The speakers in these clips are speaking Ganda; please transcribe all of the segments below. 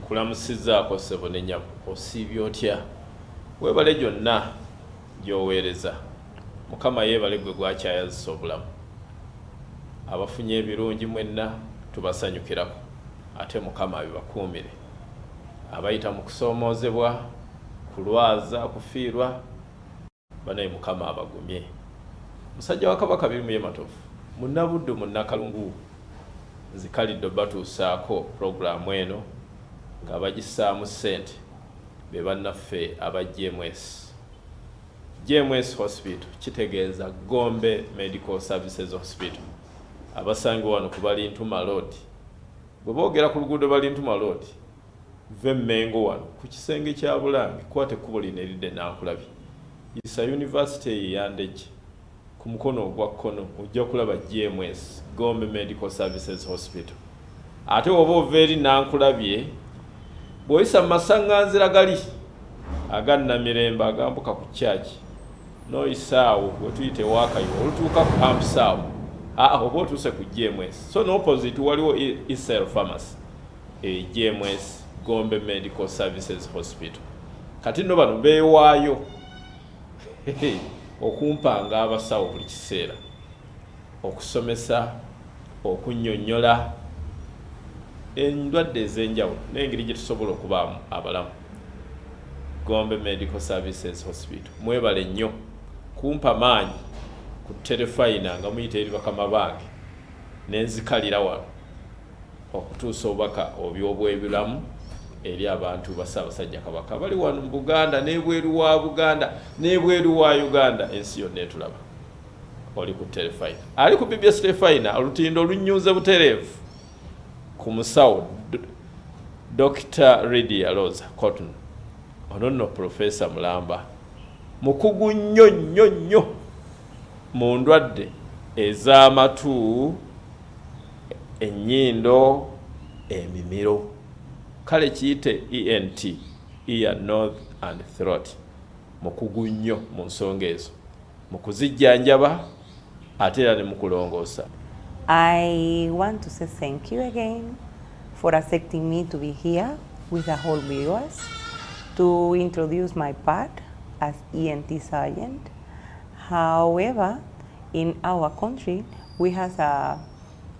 Nkulamusizaako ssebo ne nnyabo, osiibye otya? Weebale gyonna gy'oweereza. Mukama yeebale gwe gwakyayazisa obulamu. Abafunye ebirungi mwenna tubasanyukirako, ate Mukama abibakuumire. Abayita mu kusoomoozebwa, kulwaza, kufiirwa, banaye Mukama abagumye. Musajja wa Kabaka Birumye Matovu, Munnabuddu Munnakalungu, nzikalidde batuusaako pulogulaamu eno nga bagissaamu ssente be bannaffe aba GMS. GMS Hospital kitegeeza Gombe Medical Services Hospital. Abasangibwa wano ku Balintuma Road. Bwe boogera ku luguudo Balintuma Road, ve Mmengo wano ku kisenge kya Bulangi kwate ekkubo lino eridde Nankulabye. Isa University yandege ku mukono ogwa kkono ojja kulaba GMS Gombe Medical Services Hospital. Ate oba ova eri Nankulabye bw'oyisa mu masaŋŋanzira gali aga Namirembe agambuka ku kyaki n'oyisaawo bwe tuyite Waakayo olutuuka ku Amusaawo oba otuuse ku GMS. So n'opposite waliwo Isel Pharmacy, GMS Gombe Medical Services Hospital. Kati nno bano beewaayo okumpanga abasawo buli kiseera, okusomesa, okunnyonnyola endwadde ez'enjawulo n'engeri gye tusobola okubaamu abalamu. Gombe Medical Services Hospital, mwebale nnyo kumpa maanyi ku Terefayina nga muyita eri bakama bange n'enzikalira wano okutuusa obubaka oby'obwebulamu eri abantu ba Ssaabasajja Kabaka bali wano mu Buganda n'ebweru wa Buganda n'ebweru wa Uganda, ensi yonna etulaba. Oli ku Terefayina, ali ku BBS Terefayina, olutindo olunnyuze butereevu ku musawo Dr. Lydia Rose Cotton. Ono nno Professor Mulamba, mukugu nnyo nnyo nnyo mu ndwadde ez'amatu, ennyindo, emimiro. Kale kiyite ENT, ear, nose and throat. Mukugu nnyo mu nsonga ezo, mu kuzijjanjaba ate era ne mu kulongoosa. I want to say thank you again for accepting me to be here with the whole viewers to introduce my part as ENT surgeon. However, in our country, we have an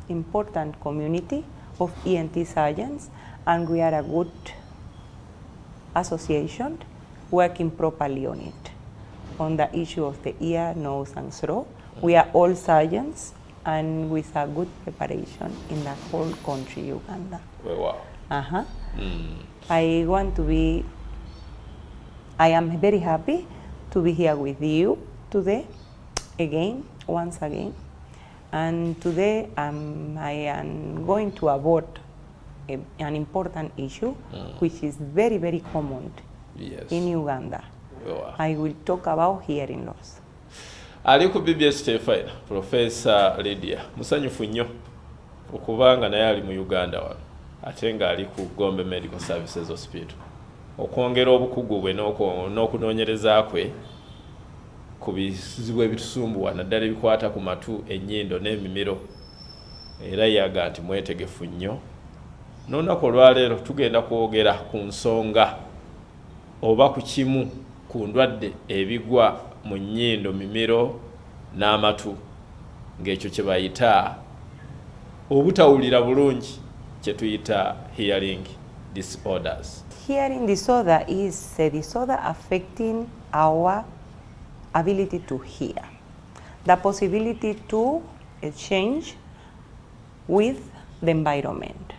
important community of ENT surgeons, and we are a good association working properly on it, on the issue of the ear, nose, and throat. We are all surgeons and with a good preparation in the whole country, Uganda. Wow. I am very happy to be here with you today, once again. And today I am going to abort an important issue, which is very, very common in Uganda. Wow. I will talk about hearing loss. Ali ku BBS Terefayina, Professor Lydia, musanyufu nnyo okubanga naye ali mu Uganda wano, ate nga ali ku Gombe Medical Services Hospital. Okwongera obukugu bwe n'okunoonyereza kwe ku bizibu ebitusumbuwa naddala ebikwata ku matu, ennyindo n'emimiro. Era yaga nti mwetegefu nnyo. N'olunaku olwaleero tugenda kwogera ku nsonga oba ku kimu ku ndwadde ebigwa mu nnyindo, mimiro n'amatu, ng'ekyo kye bayita obutawulira bulungi, kye tuyita hearing disorders. Hearing disorder is a disorder affecting our ability to hear, the possibility to change with the environment.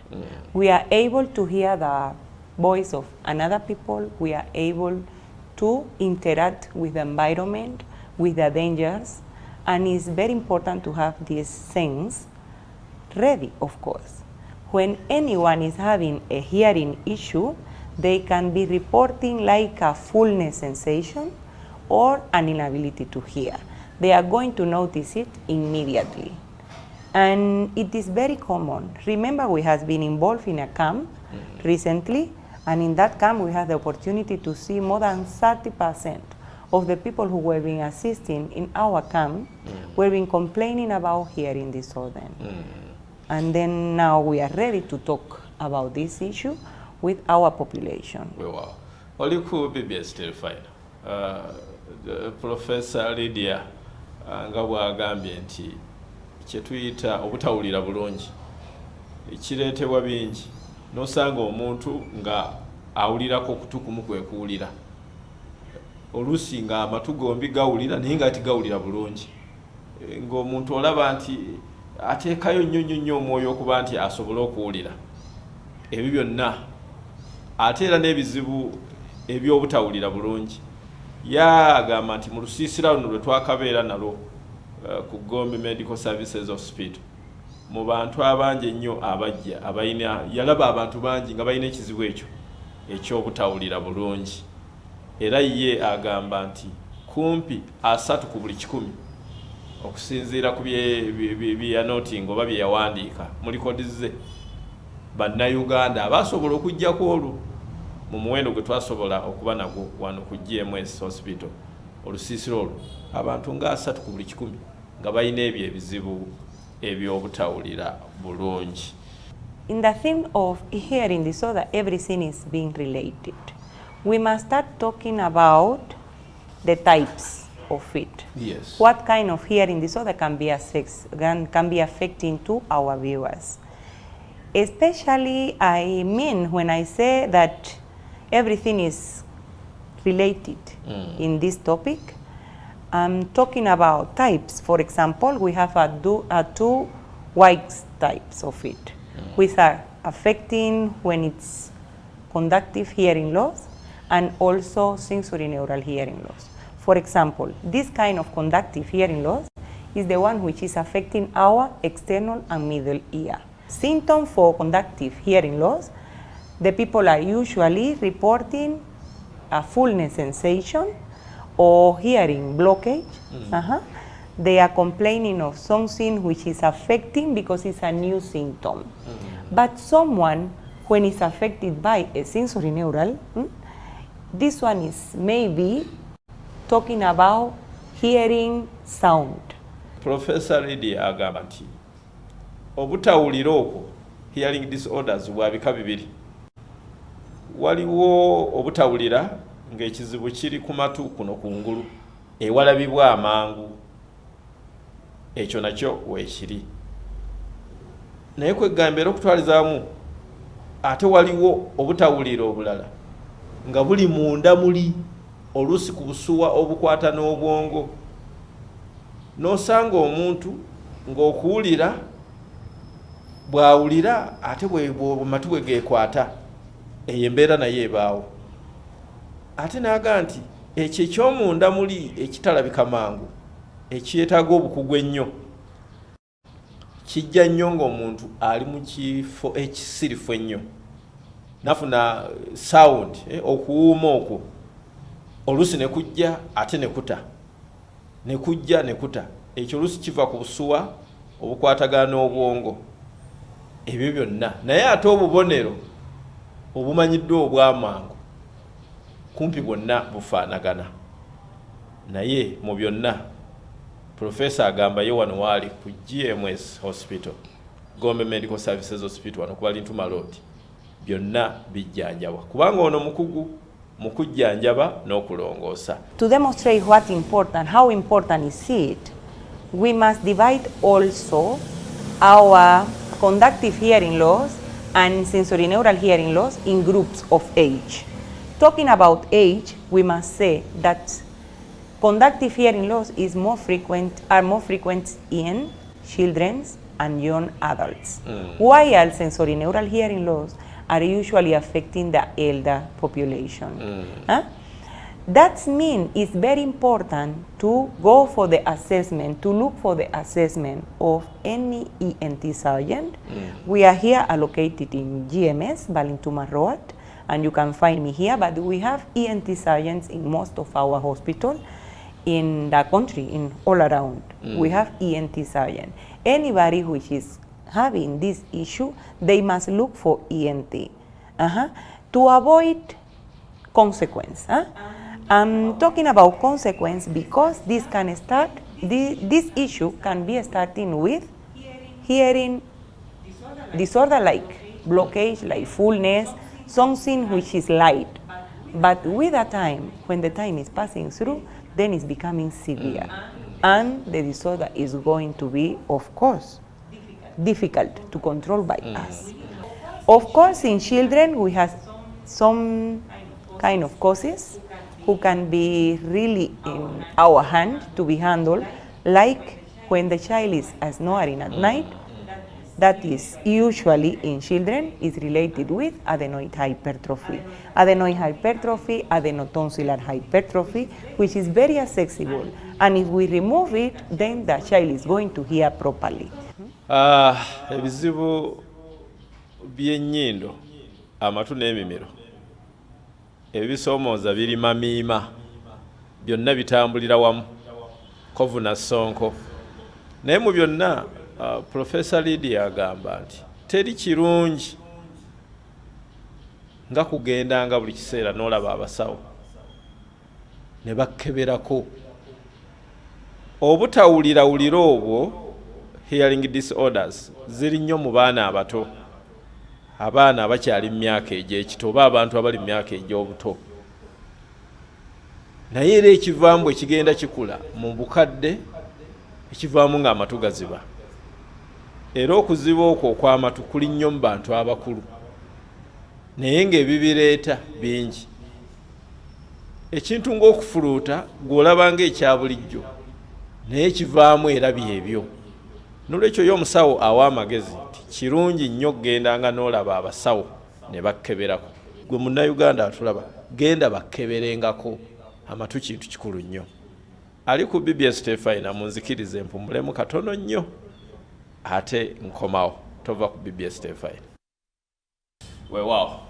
We are able to hear the voice of another people. We are able to interact with the environment, with the dangers, and it's very important to have these things ready, of course. When anyone is having a hearing issue, they can be reporting like a fullness sensation or an inability to hear. They are going to notice it immediately. And it is very common. Remember, we have been involved in a camp recently, and in that camp we had the opportunity to see more than 30% of the people who were being assisting in our camp were being complaining about hearing disorder. And then now we are ready to talk about this issue with our population. Wow. Oli ku BBS Terefayina. Professor Lydia nga bw'agambye nti kye tuyita obutawulira bulungi ekireetebwa bingi n'osanga omuntu nga awulirako okutu kumu kwe kuwulira oluusi nga amatu gombi gawulira naye nga tigawulira bulungi ng'omuntu olaba nti ateekayo nnyo omwoyo okuba nti asobole okuwulira ebyo byonna ate era n'ebizibu eby'obutawulira bulungi yagamba nti mu lusiisira luno lwe twakabeera nalwo ku Gombe Medical Services Hospital mu bantu abangi ennyo abajja abayina yalaba abantu bangi nga balina ekizibu ekyo eky'obutawulira bulungi era ye agamba nti kumpi 3 ku buli 100 okusinziira ku bye yanotinga oba bye yawandiika mu likodi ze bannayuganda abasobola okuggyako olwo mu muwendo gwe twasobola okuba nagwo wano ku GMS Hospital olusiisiro olwo abantu nga 3 ku buli 100 nga balina ebyo ebizibu eby'obutawulira bulungi. In the theme of hearing disorder, everything is being related. We must start talking about the types of it. Yes. What kind of hearing disorder can be affecting to our viewers? Especially, I mean when I say that everything is related in this topic, I'm talking about types. For example, we have two wide types of it, which are affecting when it's conductive hearing loss and also sensorineural hearing loss. For example, this kind of conductive hearing loss is the one which is affecting our external and middle ear. Symptoms for conductive hearing loss, the people are usually reporting a fullness sensation or hearing blockage. They are complaining of something which is affecting because it's a new symptom. But someone, when is affected by a sensorineural, this one is maybe talking about hearing sound. Professor Lydia agamba nti obutawulira okwo hearing disorders bwabika bibiri. Waliwo obutawulira ng'ekizibu kiri ku matu kuno kungulu ewalabibwa amangu, ekyo nakyo weekiri. Naye kwegambera okutwalizaamu ate waliwo obutawulira obulala nga buli munda muli oluusi ku busuwa obukwata n'obwongo, n'osanga omuntu ng'okuwulira bw'awulira ate matu bwe geekwata eyo embeera naye ebaawo. Ate n'aga nti ekyo eky'omunda muli ekitalabika mangu ekyetaaga obukugu ennyo kijja nnyo ng'omuntu ali mu kifo ekisirifu ennyo, nafuna sound okuwuuma okwo oluusi ne kujja ate ne kuta, ne kujja ne kuta, ekyo oluusi kiva ku busuwa obukwatagana n'obwongo. Ebyo byonna naye ate obubonero obumanyiddwa obw'amangu kumpi bwonna bufaanagana. Naye mu byonna Professor agamba ye wano waali ku GMS Hospital, Gombe Medical Services Hospital wano ku Balintuma Road, byonna bijjanjabwa kubanga ono mukugu mu kujjanjaba n'okulongoosa. To demonstrate how important is it, we must divide also our conductive hearing loss and sensorineural hearing loss in groups of age. Talking about age, we must say that conductive hearing loss is more frequent in children and young adults, while sensorineural hearing loss are usually affecting the elder population. That means it's very important to go for the assessment, to look for the assessment of any ENT surgeon. We are here allocated in GMS, Balintuma Road, and you can find me here, but we have ENT surgeons in most of our hospitals in the country, in all around. We have ENT surgeon. Anybody who is having this issue, they must look for ENT to avoid consequence. I'm talking about consequence because this can start, this issue can be starting with hearing disorder like blockage, like fullness, something which is light. But with the time, when the time is passing through, then it's becoming severe. And the disorder is going to be, of course, difficult to control by us. Of course, in children, we have some kind of causes who can be really in our hand to be handled, like when the child is snoring at night. That is usually in children is related with adenoid hypertrophy. Adenoid hypertrophy, adenotonsillar hypertrophy, which is very accessible. And if we remove it, then the child is going to hear properly. Ebizibu by'ennyindo, amatu n'emimiro, ebisoomooza birima miima, byonna bitambulira wamu, kovu na ssonko. Naye mu byonna, Professor Lydia agamba nti teri kirungi nga kugendanga buli kiseera n'olaba abasawo ne bakkeberako. Obutawulirawulira obwo, hearing disorders, ziri nnyo mu baana abato, abaana abakyali mu myaka egy'ekito oba abantu abali mu myaka egy'obuto. Naye era ekivaamu bwe kigenda kikula mu bukadde, ekivaamu ng'amatu gaziba. Era okuziba okwo okw'amatu kuli nnyo mu bantu abakulu, naye ng'ebibireeta bingi. Ekintu ng'okufuluuta gw'olaba ng'ekya bulijjo, naye kivaamu era byebyo. N'olwekyo yo omusawo awa amagezi nti kirungi nnyo okgendanga n'olaba abasawo ne bakkeberako. Gwe munnayuganda atulaba, genda bakkeberengako, amatu kintu kikulu nnyo. Ali ku BBS Terefayina, munzikirize mpumulemu katono nnyo, ate nkomawo, tova ku BBS Terefayina. Weewaawo,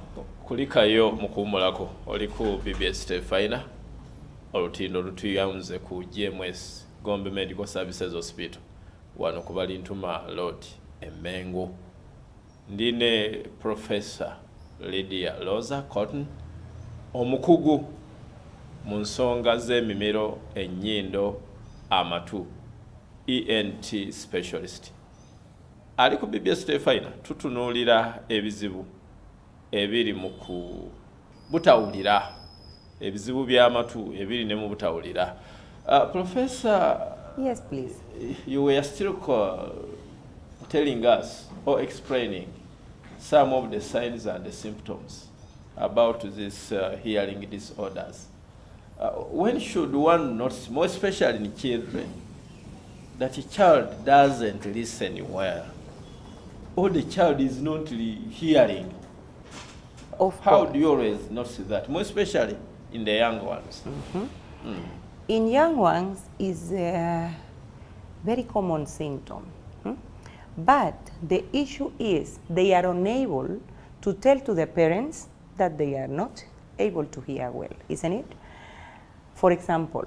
kulikayo mukuwumulako, oli ku BBS Terefayina, olutindo olutuyawunze ku GMS, Gombe Medical Services Hospital, wano ku Balintuma Road, Emmengo. Ndine Professor Lydia Cotton, omukugu mu nsonga z'emimiro, ennyindo, amatu, ENT specialist. Ali ku BBS Terefayina tutunuulira ebizibu ebiri mu butawulira, ebizibu by'amatu ebiri ne mu butawulira. Professor, yes, please. You were still telling us or explaining some of the signs and the symptoms about these hearing disorders. When should one notice, more especially in children, that a child doesn't listen well, or the child is not hearing? How do you always notice that, more especially in the young ones? In young ones is a very common symptom. But the issue is they are unable to tell to the parents that they are not able to hear well, isn't it? For example,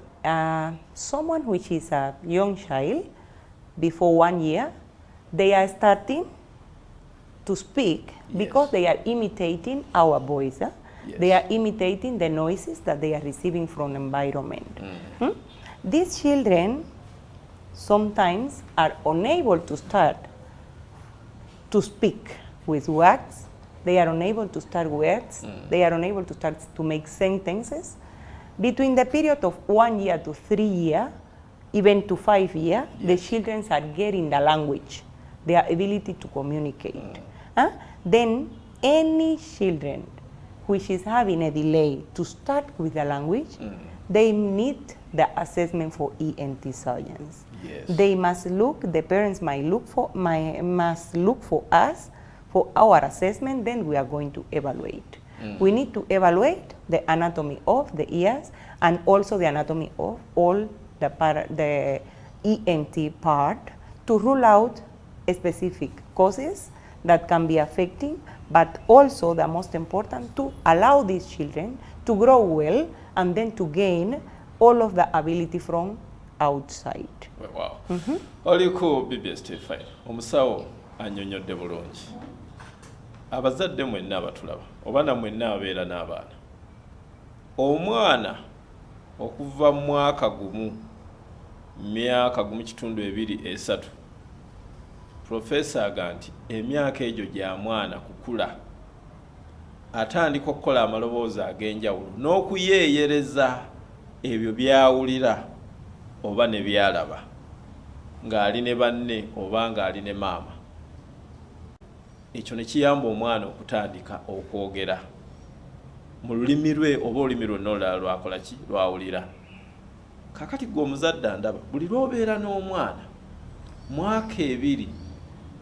someone which is a young child, before 1 year, they are starting to speak because they are imitating our voice. They are imitating the noises that they are receiving from the environment. These children sometimes are unable to start to speak with words. They are unable to start words. They are unable to start to make sentences. Between the period of 1 year to 3 years, even to 5 years, the children are getting the language, their ability to communicate. Then any children which is having a delay to start with the language, they need the assessment for ENT science. They must look, the parents must look for us for our assessment, then we are going to evaluate. We need to evaluate the anatomy of the ears and also the anatomy of all the ENT part to rule out specific causes that can be affecting, but also the most important, to allow these children to grow well and then to gain all of the ability from outside. Wow. Oli ku BBS Terefayina, Omusawo annyonnyodde bulungi. Abazadde mwenna abatulaba, oba na mwenna abeera n'abaana. Omwana okuva mu mwaka gumu, myaka gumu kitundu 2-3, Professor aga nti emyaka egyo gya mwana kukula. atandika okukola amaloboozi ag'enjawulo n'okuyeeyereza ebyo byawulira oba ne byalaba ng'ali ne banne oba ng'ali ne maama. Ekyo ne kiyamba omwana okutandika okwogera mu lulimi lwe oba olulimi lwonna olulala lwakola ki lwawulira. Kakati gwe omuzadde andaba buli lw'obeera n'omwana mwaka 2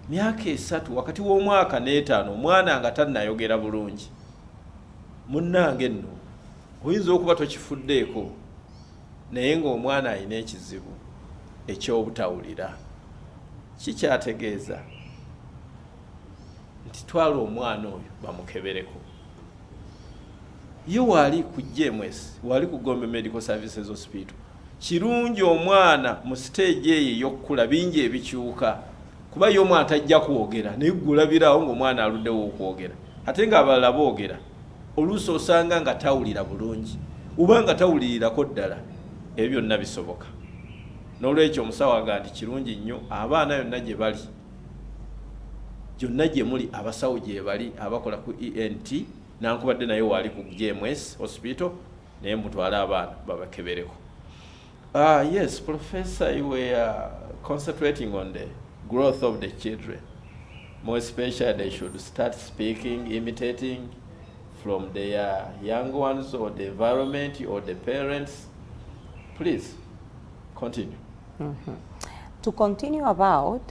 myaka 3 wakati w'omwaka n'5 omwana nga tannayogera bulungi, munnange nno oyinza okuba tokifuddeeko naye ng'omwana alina ekizibu eky'obutawulira. Kikyategeeza nti twala omwana oyo bamukebereko. Ye wali ku GMS, wali ku Gombe Medical Services Hospital, kirungi omwana mu stage eyo ey'okukula bingi ebikyuka, kuba ye omwana tajja kwogera naye gulabirawo ng'omwana aluddewo okwogera, ate ng'abalala boogera oluusi osanga nga tawulira bulungi oba nga tawulirirako ddala. Ebyo byonna bisoboka. N'olwekyo omusawo agamba nti kirungi nnyo abaana yonna gye bali, gyonna gye muli, abasawo gye bali abakola ku ENT, nankubadde naye wali ku GMS hospital, naye mutwale abaana babakebereko. Yes, Professor, you were concentrating on the growth of the children. More especially, they should start speaking, imitating from their young ones or the environment or the parents. Please, continue. To continue about,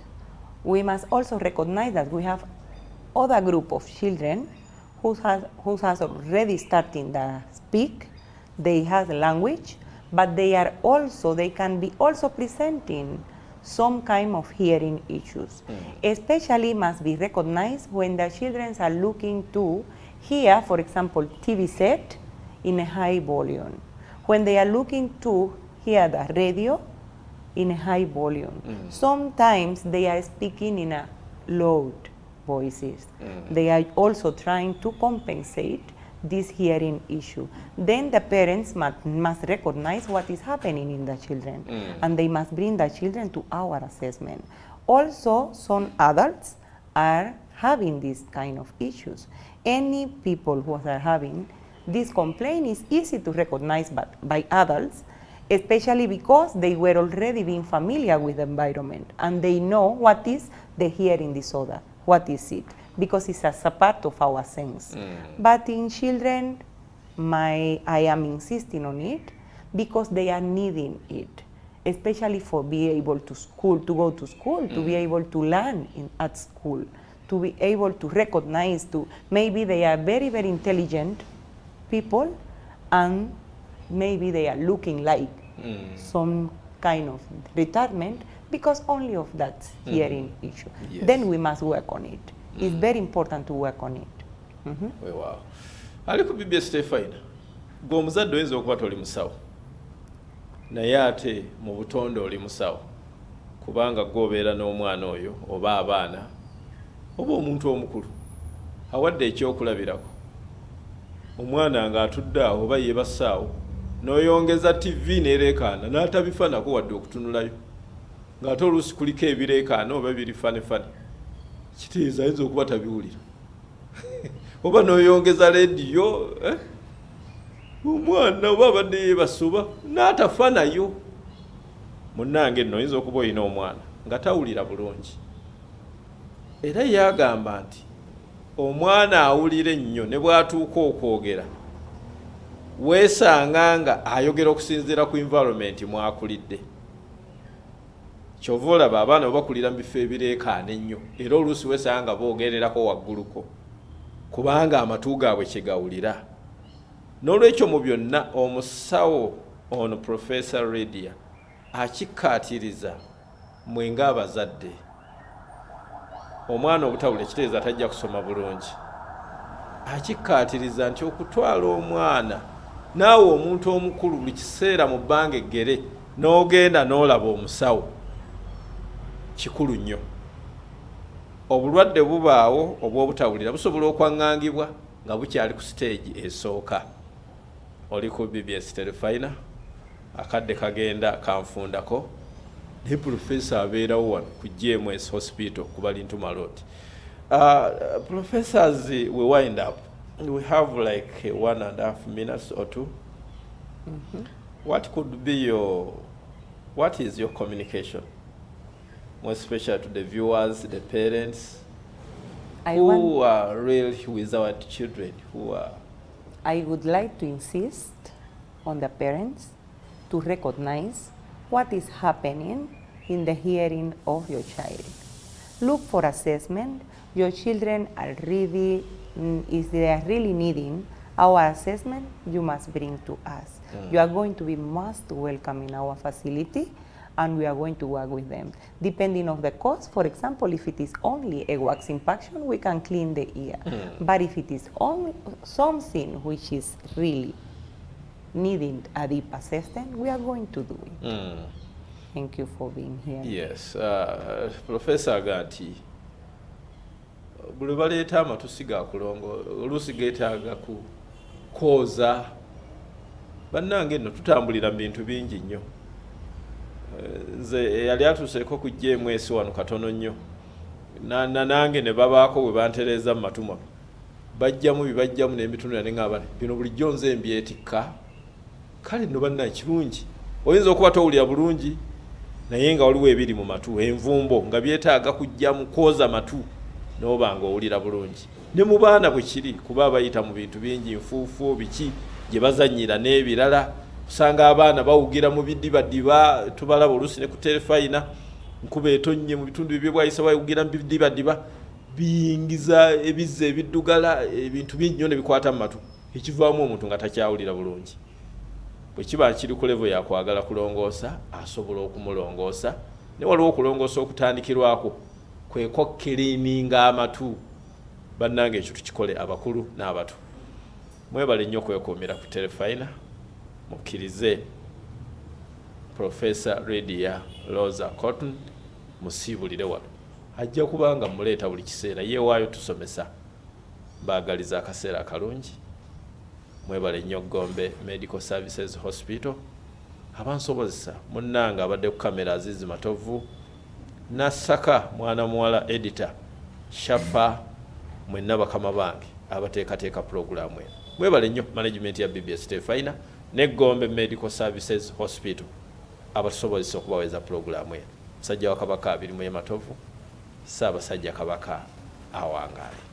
we must also recognize that we have other group of children who has already starting to speak, they have language, but they can be also presenting some kind of hearing issues. Especially must be recognized when the children are looking to hear, for example, TV set in a high volume. When they are looking to hear the radio in a high volume. Sometimes they are speaking in a loud voices. They are also trying to compensate this hearing issue. Then the parents must recognize what is happening in the children, and they must bring the children to our assessment. Also, some adults are having these kind of issues. Any people who are having this complaint is easy to recognize by adults, especially because they were already being familiar with the environment and they know what is the hearing disorder, what is it, because it's as a part of our sense. But in children, I am insisting on it because they are needing it, especially for being able to go to school, to be able to learn at school, to be able to recognize, maybe they are very, very intelligent people and maybe they are looking like some kind of retardment because only of that hearing issue. Yes. Then we must work on it. It's very important to work on it. Wow. Ali ku BBS Terefayina, gwe omuzadde oyinza okuba toli musawo naye ate mu butonde oli musawo kubanga gwobeera n'omwana oyo oba abaana oba omuntu omukulu awadde ekyokulabirako. Omwana nga atudde awo oba yeebasaawo n'oyongeza TV n'ereekaana n'atabifanako wadde okutunulayo ng'ate oluusi kuliko ebireekaana oba birifanefane, kitegeeza ayinza okuba tabiwulira. Oba n'oyongeza leediyo omwana oba abadde yeebasuba n'atafa nayo. Munnange nno oyinza okuba olina omwana nga tawulira bulungi, era yagamba nti omwana awulire ennyo ne bw'atuuka okwogera weesanga nga ayogera okusinziira ku environment mwakulidde. Kyova olaba abaana bwe bakulira mu bifo ebireekaana ennyo era oluusi weesanga nga boogererako wagguluko kubanga amatu gaabwe kye gawulira. N'olwekyo mu byonna omusawo ono Professor Lydia akikkaatiriza mwe ng'abazadde omwana obutawulira kitegeeza tajja kusoma bulungi. Akikkaatiriza nti okutwala omwana naawe omuntu omukulu buli kiseera mu bbanga eggere n'ogenda n'olaba omusawo kikulu nnyo. Obulwadde bubaawo obw'obutawulira busobola okwaŋŋangibwa nga bukyali ku stage esooka. Oli ku BBS Terefayina, akadde kagenda kanfundako ne Professor abeerawo wano ku GMS Hospital ku Balintuma Road. Professors, we wind up. we have like 1.5 minutes or 2. What could be what is your communication, more especially to the viewers, the parents, who are really with our children, who are... I would like to insist on the parents to recognize what is happening in the hearing of your child. Look for assessment. Your children are really, if they are really needing our assessment, you must bring to us. You are going to be most welcome in our facility, and we are going to work with them. Depending on the cost, for example, if it is only a wax impaction, we can clean the ear. But if it is only something which is really needing a deep assessment, we are going to do it. Thank you for being here. Yes, Professor Agati, buli baleeta amatusi ga kulongo oluusi geetaaga kooza. Bannange nno tutambulira mu bintu bingi nnyo. Nze yali atuuseeko kujja emwesi wano katono nnyo. Nange ne babaako bwe bantereeza mu matu mano. Bajjamu bibajjamu n'ebitundu ne ng'abale. Bino bulijjo nze mbyetikka. Kale nno bannange kirungi. Oyinza okuba towulira bulungi naye nga waliwo ebiri mu matu, envumbo nga byetaaga kujja mu kwoza matu n'oba ng'owulira bulungi. Ne mu baana bwe kiri kuba bayita mu bintu bingi, nfuufu biki gye bazannyira n'ebirala. Usanga abaana bawugira mu bidibadiba, tubalaba oluusi ne ku Terefayina, nkuba etonnye mu bitundu bibye bwayisa bawugira mu bidibadiba, biyingiza ebizza ebiddugala, ebintu bingi nnyo ne bikwata mu matu, ekivaamu omuntu nga takyawulira bulungi. Bwe kiba kiri ku level ya kwagala kulongoosa, asobola okumulongoosa. Ne waliwo okulongoosa okutandikirwako kwe kokkiriininga amatu. Bannange ekyo tukikole abakulu n'abato. Mwebale nnyo kwekuumira ku Terefayina. Mukkirize Professor Lydia Rosa Cotton musiibulire wano. Ajja kubanga muleeta buli kiseera, yeewaayo tusomesa. Baagaliza akaseera akalungi. Mwebale nnyo Gombe Medical Services Hospital. Abansobozesa munnanga abadde ku kamera Azizi Matovu, Nasaka mwana muwala editor, Shapa mwenna bakama bange abateekateeka puroguramu eno. Mwebale nnyo management ya BBS Terefayina ne Gombe Medical Services Hospital abatusobozesa okubaweza puroguramu eno. Musajja wa Kabaka 21 Matovu, Ssaabasajja Kabaka awangaale.